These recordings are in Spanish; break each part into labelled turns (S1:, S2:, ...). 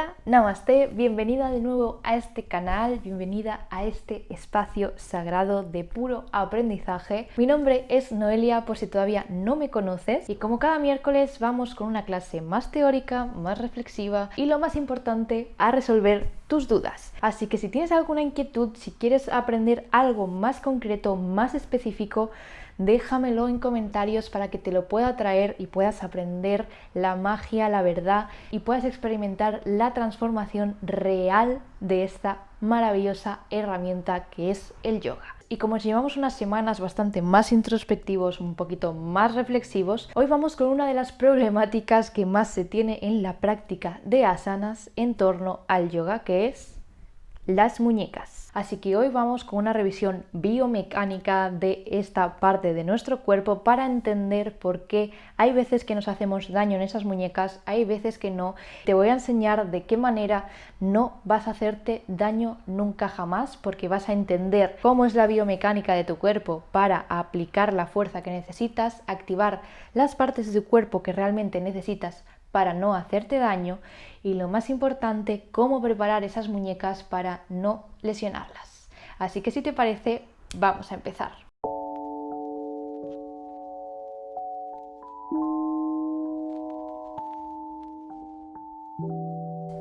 S1: Hola, Namaste, bienvenida de nuevo a este canal, bienvenida a este espacio sagrado de puro aprendizaje. Mi nombre es Noelia, por si todavía no me conoces, y como cada miércoles vamos con una clase más teórica, más reflexiva y lo más importante, a resolver tus dudas. Así que si tienes alguna inquietud, si quieres aprender algo más concreto, más específico, déjamelo en comentarios para que te lo pueda traer y puedas aprender la magia, la verdad y puedas experimentar la transformación real de esta maravillosa herramienta que es el yoga. Y como llevamos unas semanas bastante más introspectivos, un poquito más reflexivos, hoy vamos con una de las problemáticas que más se tiene en la práctica de asanas en torno al yoga, que es las muñecas. Así que hoy vamos con una revisión biomecánica de esta parte de nuestro cuerpo para entender por qué hay veces que nos hacemos daño en esas muñecas, hay veces que no. Te voy a enseñar de qué manera no vas a hacerte daño nunca jamás, porque vas a entender cómo es la biomecánica de tu cuerpo para aplicar la fuerza que necesitas, activar las partes de tu cuerpo que realmente necesitas para no hacerte daño y, lo más importante, cómo preparar esas muñecas para no lesionarlas. Así que si te parece, vamos a empezar.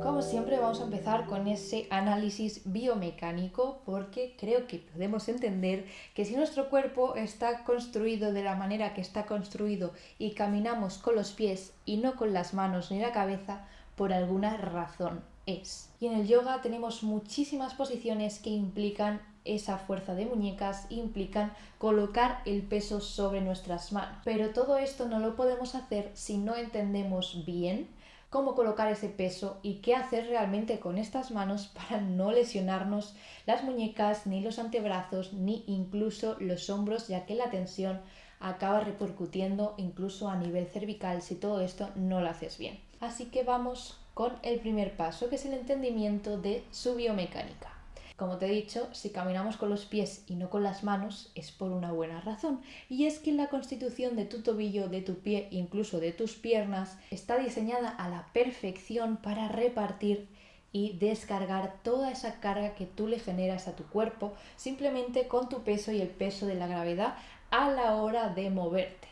S1: Como siempre, vamos a empezar con ese análisis biomecánico, porque creo que podemos entender que si nuestro cuerpo está construido de la manera que está construido y caminamos con los pies y no con las manos ni la cabeza, por alguna razón es. Y en el yoga tenemos muchísimas posiciones que implican esa fuerza de muñecas, implican colocar el peso sobre nuestras manos. Pero todo esto no lo podemos hacer si no entendemos bien cómo colocar ese peso y qué hacer realmente con estas manos para no lesionarnos las muñecas, ni los antebrazos, ni incluso los hombros, ya que la tensión acaba repercutiendo incluso a nivel cervical si todo esto no lo haces bien. Así que vamos con el primer paso, que es el entendimiento de su biomecánica. Como te he dicho, si caminamos con los pies y no con las manos es por una buena razón, y es que la constitución de tu tobillo, de tu pie, incluso de tus piernas, está diseñada a la perfección para repartir y descargar toda esa carga que tú le generas a tu cuerpo simplemente con tu peso y el peso de la gravedad a la hora de moverte.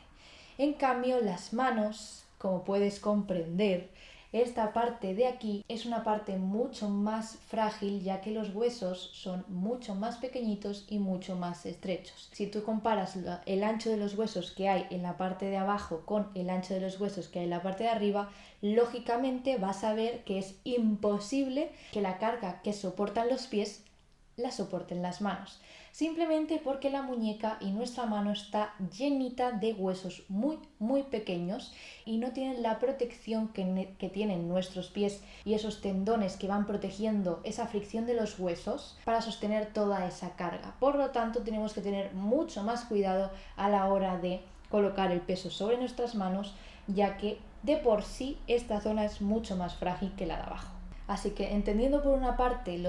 S1: En cambio, las manos, como puedes comprender, esta parte de aquí es una parte mucho más frágil, ya que los huesos son mucho más pequeñitos y mucho más estrechos. Si tú comparas el ancho de los huesos que hay en la parte de abajo con el ancho de los huesos que hay en la parte de arriba, lógicamente vas a ver que es imposible que la carga que soportan los pies la soporten las manos, simplemente porque la muñeca y nuestra mano está llenita de huesos muy pequeños y no tienen la protección que tienen nuestros pies y esos tendones que van protegiendo esa fricción de los huesos para sostener toda esa carga. Por lo tanto, tenemos que tener mucho más cuidado a la hora de colocar el peso sobre nuestras manos, ya que de por sí esta zona es mucho más frágil que la de abajo. Así que, entendiendo por una parte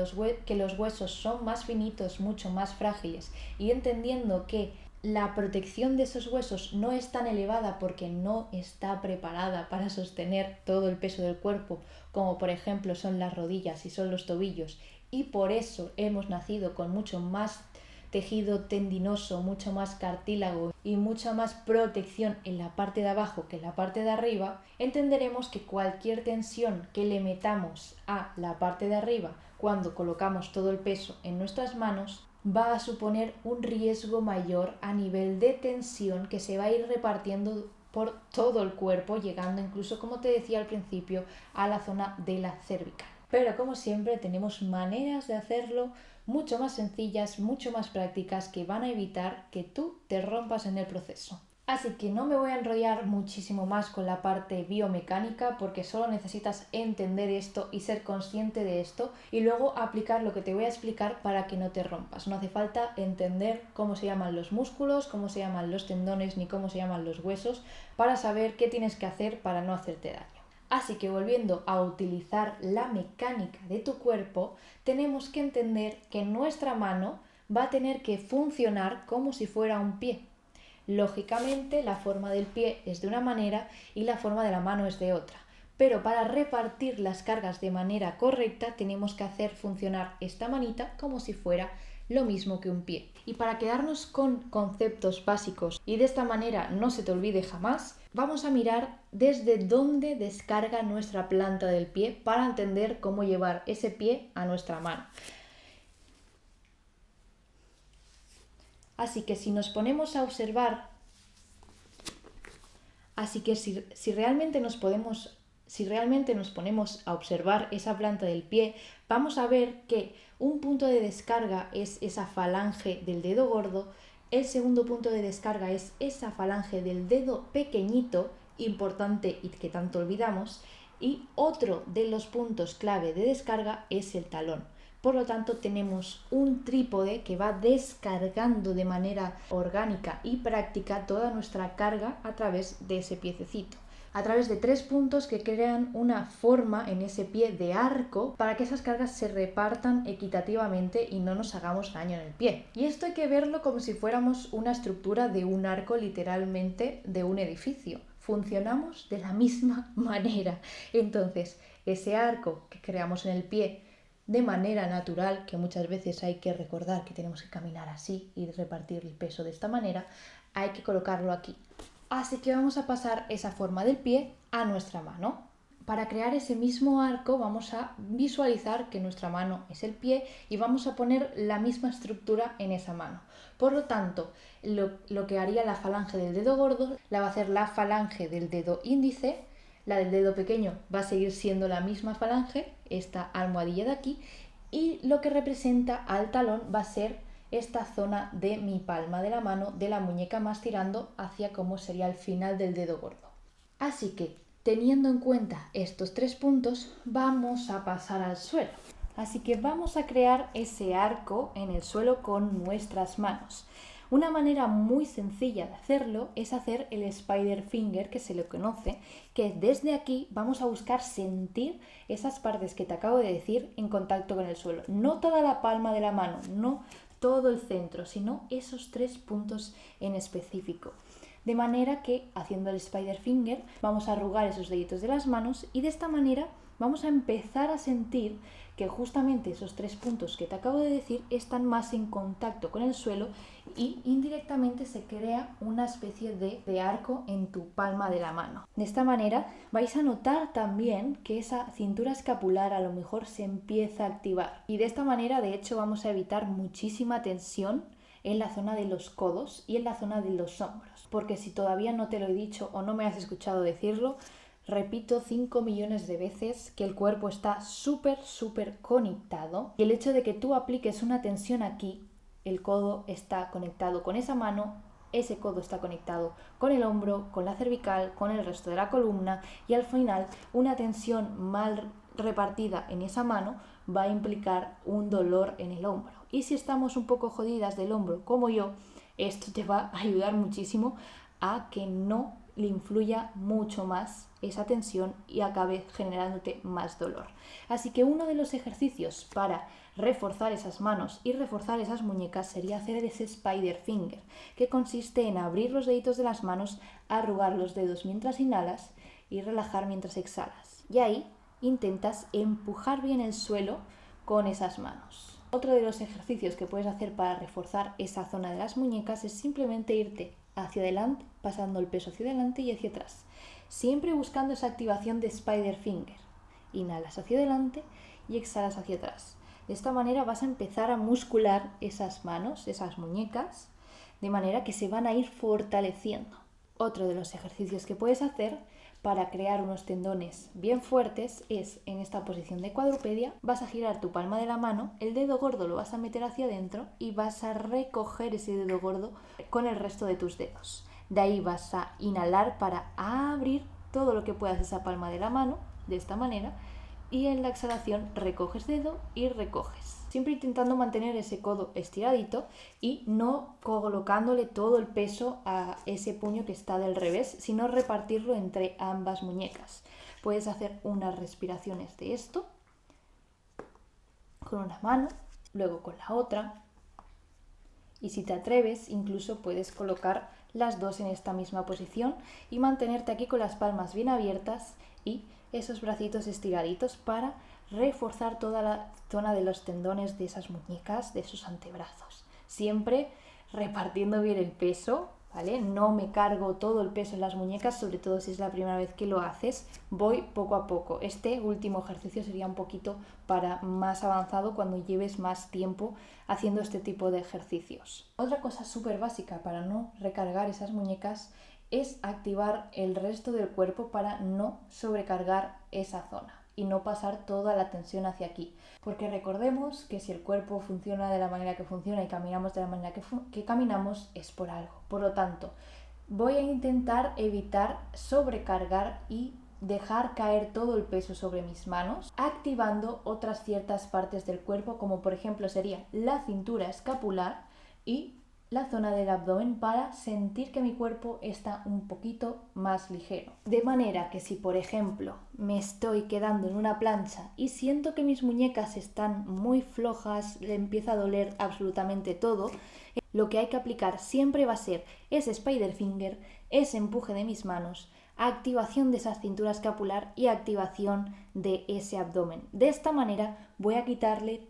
S1: que los huesos son más finitos, mucho más frágiles, y entendiendo que la protección de esos huesos no es tan elevada porque no está preparada para sostener todo el peso del cuerpo, como por ejemplo son las rodillas y son los tobillos, y por eso hemos nacido con mucho más tejido tendinoso, mucho más cartílago y mucha más protección en la parte de abajo que en la parte de arriba, entenderemos que cualquier tensión que le metamos a la parte de arriba cuando colocamos todo el peso en nuestras manos va a suponer un riesgo mayor a nivel de tensión que se va a ir repartiendo por todo el cuerpo, llegando incluso, como te decía al principio, a la zona de la cervical. Pero como siempre tenemos maneras de hacerlo mucho más sencillas, mucho más prácticas, que van a evitar que tú te rompas en el proceso. Así que no me voy a enrollar muchísimo más con la parte biomecánica, porque solo necesitas entender esto y ser consciente de esto y luego aplicar lo que te voy a explicar para que no te rompas. No hace falta entender cómo se llaman los músculos, cómo se llaman los tendones ni cómo se llaman los huesos para saber qué tienes que hacer para no hacerte daño. Así que, volviendo a utilizar la mecánica de tu cuerpo, tenemos que entender que nuestra mano va a tener que funcionar como si fuera un pie. Lógicamente, la forma del pie es de una manera y la forma de la mano es de otra, pero para repartir las cargas de manera correcta tenemos que hacer funcionar esta manita como si fuera lo mismo que un pie. Y para quedarnos con conceptos básicos y de esta manera no se te olvide jamás, vamos a mirar desde dónde descarga nuestra planta del pie para entender cómo llevar ese pie a nuestra mano. Así que si nos ponemos a observar, si realmente nos ponemos a observar esa planta del pie, vamos a ver que un punto de descarga es esa falange del dedo gordo, el segundo punto de descarga es esa falange del dedo pequeñito, importante y que tanto olvidamos, y otro de los puntos clave de descarga es el talón. Por lo tanto, tenemos un trípode que va descargando de manera orgánica y práctica toda nuestra carga a través de ese piececito. A través de 3 puntos que crean una forma en ese pie de arco para que esas cargas se repartan equitativamente y no nos hagamos daño en el pie. Y esto hay que verlo como si fuéramos una estructura de un arco, literalmente de un edificio. Funcionamos de la misma manera. Entonces, ese arco que creamos en el pie de manera natural, que muchas veces hay que recordar que tenemos que caminar así y repartir el peso de esta manera, hay que colocarlo aquí. Así que vamos a pasar esa forma del pie a nuestra mano. Para crear ese mismo arco vamos a visualizar que nuestra mano es el pie y vamos a poner la misma estructura en esa mano. Por lo tanto, lo que haría la falange del dedo gordo la va a hacer la falange del dedo índice. La del dedo pequeño va a seguir siendo la misma falange, esta almohadilla de aquí, y lo que representa al talón va a ser esta zona de mi palma de la mano, de la muñeca, más tirando hacia como sería el final del dedo gordo. Así que, teniendo en cuenta estos 3 puntos, vamos a pasar al suelo. Así que vamos a crear ese arco en el suelo con nuestras manos. Una manera muy sencilla de hacerlo es hacer el spider finger, que se le conoce, que desde aquí vamos a buscar sentir esas partes que te acabo de decir en contacto con el suelo. No toda la palma de la mano, no todo el centro, sino esos 3 puntos en específico. De manera que, haciendo el spider finger, vamos a arrugar esos deditos de las manos y de esta manera vamos a empezar a sentir que justamente esos 3 puntos que te acabo de decir están más en contacto con el suelo y indirectamente se crea una especie de arco en tu palma de la mano. De esta manera vais a notar también que esa cintura escapular a lo mejor se empieza a activar y de esta manera de hecho vamos a evitar muchísima tensión en la zona de los codos y en la zona de los hombros, porque si todavía no te lo he dicho o no me has escuchado decirlo, repito 5 millones de veces que el cuerpo está súper conectado y el hecho de que tú apliques una tensión aquí, el codo está conectado con esa mano, ese codo está conectado con el hombro, con la cervical, con el resto de la columna y al final una tensión mal repartida en esa mano va a implicar un dolor en el hombro. Y si estamos un poco jodidas del hombro como yo, esto te va a ayudar muchísimo a que no le influya mucho más esa tensión y acabe generándote más dolor. Así que uno de los ejercicios para reforzar esas manos y reforzar esas muñecas sería hacer ese spider finger, que consiste en abrir los deditos de las manos, arrugar los dedos mientras inhalas y relajar mientras exhalas. Y ahí intentas empujar bien el suelo con esas manos. Otro de los ejercicios que puedes hacer para reforzar esa zona de las muñecas es simplemente irte hacia adelante, pasando el peso hacia adelante y hacia atrás, siempre buscando esa activación de spider finger. Inhalas hacia adelante y exhalas hacia atrás. De esta manera vas a empezar a muscular esas manos, esas muñecas, de manera que se van a ir fortaleciendo. Otro de los ejercicios que puedes hacer para crear unos tendones bien fuertes es en esta posición de cuadrupedia. Vas a girar tu palma de la mano, el dedo gordo lo vas a meter hacia adentro y vas a recoger ese dedo gordo con el resto de tus dedos. De ahí vas a inhalar para abrir todo lo que puedas esa palma de la mano, de esta manera, y en la exhalación recoges dedo y recoges. Siempre intentando mantener ese codo estiradito y no colocándole todo el peso a ese puño que está del revés, sino repartirlo entre ambas muñecas. Puedes hacer unas respiraciones de esto con una mano, luego con la otra, y si te atreves incluso puedes colocar las dos en esta misma posición y mantenerte aquí con las palmas bien abiertas y esos bracitos estiraditos para reforzar toda la zona de los tendones de esas muñecas, de esos antebrazos. Siempre repartiendo bien el peso, ¿vale? No me cargo todo el peso en las muñecas, sobre todo si es la primera vez que lo haces, voy poco a poco. Este último ejercicio sería un poquito para más avanzado cuando lleves más tiempo haciendo este tipo de ejercicios. Otra cosa súper básica para no recargar esas muñecas es activar el resto del cuerpo para no sobrecargar esa zona y no pasar toda la tensión hacia aquí. Porque recordemos que si el cuerpo funciona de la manera que funciona y caminamos de la manera que caminamos, es por algo. Por lo tanto, voy a intentar evitar sobrecargar y dejar caer todo el peso sobre mis manos, activando otras ciertas partes del cuerpo, como por ejemplo sería la cintura escapular y la zona del abdomen, para sentir que mi cuerpo está un poquito más ligero. De manera que si por ejemplo me estoy quedando en una plancha y siento que mis muñecas están muy flojas, le empieza a doler absolutamente todo, lo que hay que aplicar siempre va a ser ese spider finger, ese empuje de mis manos, activación de esa cintura escapular y activación de ese abdomen. De esta manera voy a quitarle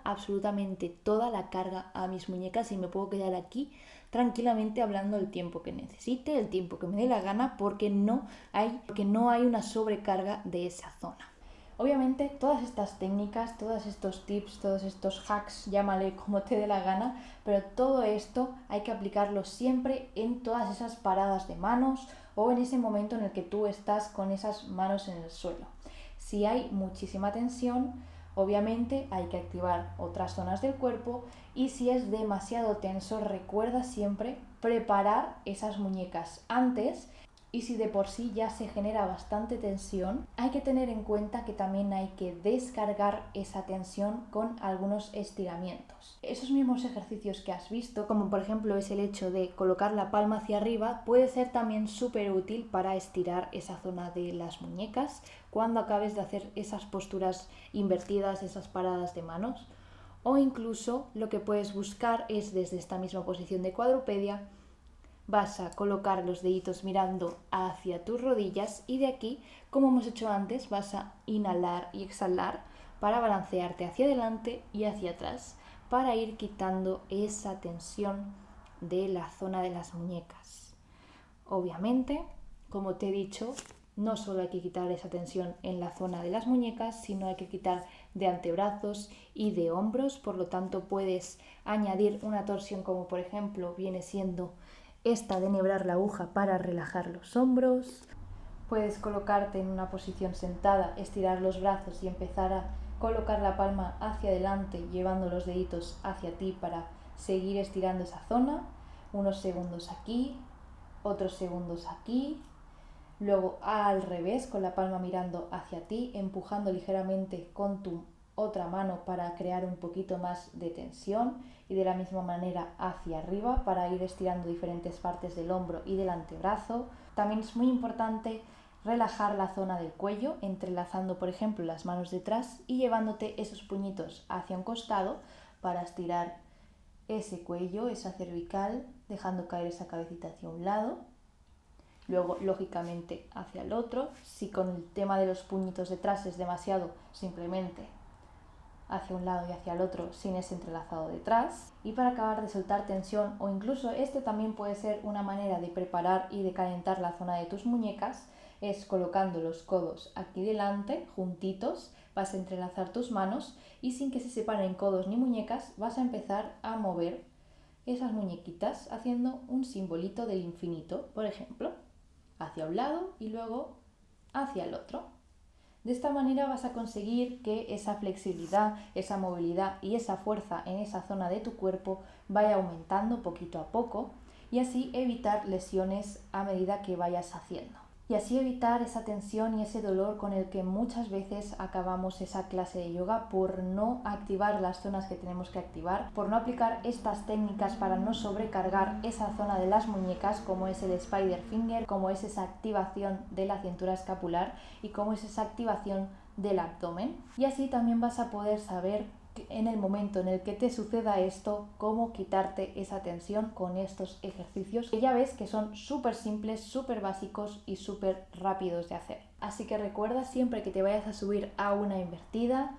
S1: absolutamente toda la carga a mis muñecas y me puedo quedar aquí tranquilamente hablando el tiempo que necesite, el tiempo que me dé la gana, porque no hay una sobrecarga de esa zona. Obviamente todas estas técnicas, todos estos tips, todos estos hacks, llámale como te dé la gana, pero todo esto hay que aplicarlo siempre en todas esas paradas de manos o en ese momento en el que tú estás con esas manos en el suelo. Si hay muchísima tensión, obviamente hay que activar otras zonas del cuerpo, y si es demasiado tenso, recuerda siempre preparar esas muñecas antes. Y si de por sí ya se genera bastante tensión, hay que tener en cuenta que también hay que descargar esa tensión con algunos estiramientos. Esos mismos ejercicios que has visto, como por ejemplo es el hecho de colocar la palma hacia arriba, puede ser también súper útil para estirar esa zona de las muñecas cuando acabes de hacer esas posturas invertidas, esas paradas de manos. O incluso lo que puedes buscar es, desde esta misma posición de cuadrupedia, vas a colocar los deditos mirando hacia tus rodillas y de aquí, como hemos hecho antes, vas a inhalar y exhalar para balancearte hacia adelante y hacia atrás, para ir quitando esa tensión de la zona de las muñecas. Obviamente, como te he dicho, no solo hay que quitar esa tensión en la zona de las muñecas, sino hay que quitar de antebrazos y de hombros. Por lo tanto, puedes añadir una torsión como por ejemplo viene siendo esta de enhebrar la aguja para relajar los hombros. Puedes colocarte en una posición sentada, estirar los brazos y empezar a colocar la palma hacia adelante, llevando los deditos hacia ti para seguir estirando esa zona. Unos segundos aquí, otros segundos aquí. Luego al revés, con la palma mirando hacia ti, empujando ligeramente con tu otra mano para crear un poquito más de tensión, y de la misma manera hacia arriba para ir estirando diferentes partes del hombro y del antebrazo. También es muy importante relajar la zona del cuello, entrelazando por ejemplo las manos detrás y llevándote esos puñitos hacia un costado para estirar ese cuello, esa cervical, dejando caer esa cabecita hacia un lado. Luego, lógicamente, hacia el otro. Si con el tema de los puñitos detrás es demasiado, simplemente hacia un lado y hacia el otro sin ese entrelazado detrás. Y para acabar de soltar tensión, o incluso este también puede ser una manera de preparar y de calentar la zona de tus muñecas, es colocando los codos aquí delante, juntitos, vas a entrelazar tus manos y sin que se separen codos ni muñecas vas a empezar a mover esas muñequitas haciendo un simbolito del infinito, por ejemplo, hacia un lado y luego hacia el otro. De esta manera vas a conseguir que esa flexibilidad, esa movilidad y esa fuerza en esa zona de tu cuerpo vaya aumentando poquito a poco, y así evitar lesiones a medida que vayas haciendo. Y así evitar esa tensión y ese dolor con el que muchas veces acabamos esa clase de yoga por no activar las zonas que tenemos que activar, por no aplicar estas técnicas para no sobrecargar esa zona de las muñecas, como es el spider finger, como es esa activación de la cintura escapular y como es esa activación del abdomen. Y así también vas a poder saber en el momento en el que te suceda esto, cómo quitarte esa tensión con estos ejercicios que ya ves que son súper simples, súper básicos y súper rápidos de hacer. Así que recuerda siempre que te vayas a subir a una invertida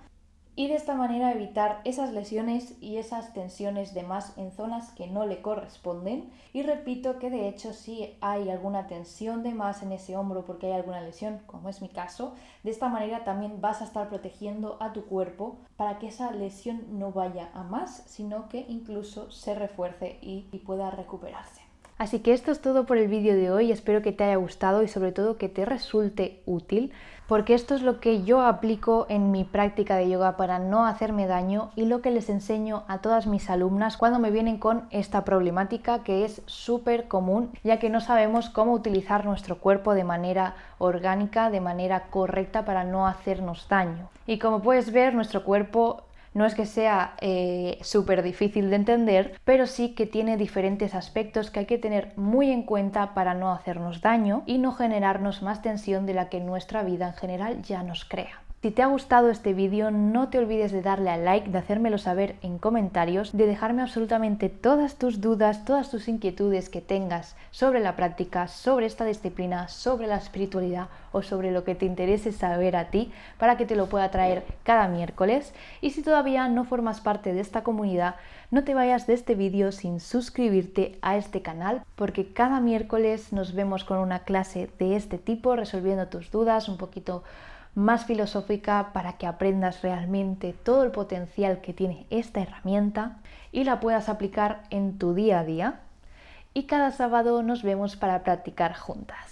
S1: y de esta manera evitar esas lesiones y esas tensiones de más en zonas que no le corresponden. Y repito que de hecho si hay alguna tensión de más en ese hombro porque hay alguna lesión, como es mi caso, de esta manera también vas a estar protegiendo a tu cuerpo para que esa lesión no vaya a más, sino que incluso se refuerce y pueda recuperarse. Así que esto es todo por el vídeo de hoy, espero que te haya gustado y sobre todo que te resulte útil, porque esto es lo que yo aplico en mi práctica de yoga para no hacerme daño y lo que les enseño a todas mis alumnas cuando me vienen con esta problemática que es súper común, ya que no sabemos cómo utilizar nuestro cuerpo de manera orgánica, de manera correcta para no hacernos daño. Y como puedes ver, nuestro cuerpo no es que sea súper difícil de entender, pero sí que tiene diferentes aspectos que hay que tener muy en cuenta para no hacernos daño y no generarnos más tensión de la que nuestra vida en general ya nos crea. Si te ha gustado este vídeo, no te olvides de darle a like, de hacérmelo saber en comentarios, de dejarme absolutamente todas tus dudas, todas tus inquietudes que tengas sobre la práctica, sobre esta disciplina, sobre la espiritualidad o sobre lo que te interese saber a ti para que te lo pueda traer cada miércoles. Y si todavía no formas parte de esta comunidad, no te vayas de este vídeo sin suscribirte a este canal, porque cada miércoles nos vemos con una clase de este tipo, resolviendo tus dudas un poquito más filosófica para que aprendas realmente todo el potencial que tiene esta herramienta y la puedas aplicar en tu día a día. Y cada sábado nos vemos para practicar juntas.